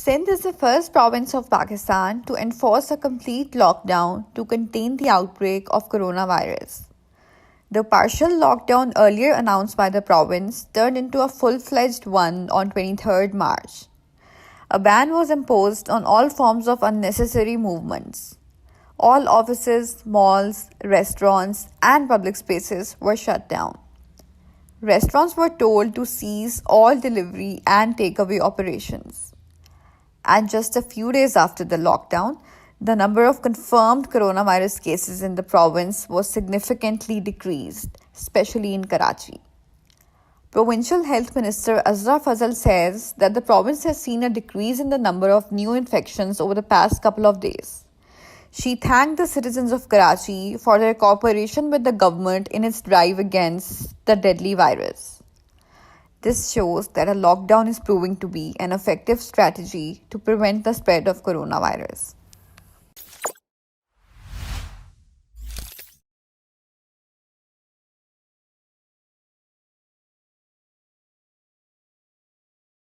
Sindh is the first province of Pakistan to enforce a complete lockdown to contain the outbreak of coronavirus. The partial lockdown earlier announced by the province turned into a full-fledged one on 23rd March. A ban was imposed on all forms of unnecessary movements. All offices, malls, restaurants, and public spaces were shut down. Restaurants were told to cease all delivery and takeaway operations. And just a few days after the lockdown, the number of confirmed coronavirus cases in the province was significantly decreased, especially in Karachi. Provincial Health Minister Azra Fazal says that the province has seen a decrease in the number of new infections over the past couple of days. She thanked the citizens of Karachi for their cooperation with the government in its drive against the deadly virus. This shows that a lockdown is proving to be an effective strategy to prevent the spread of coronavirus.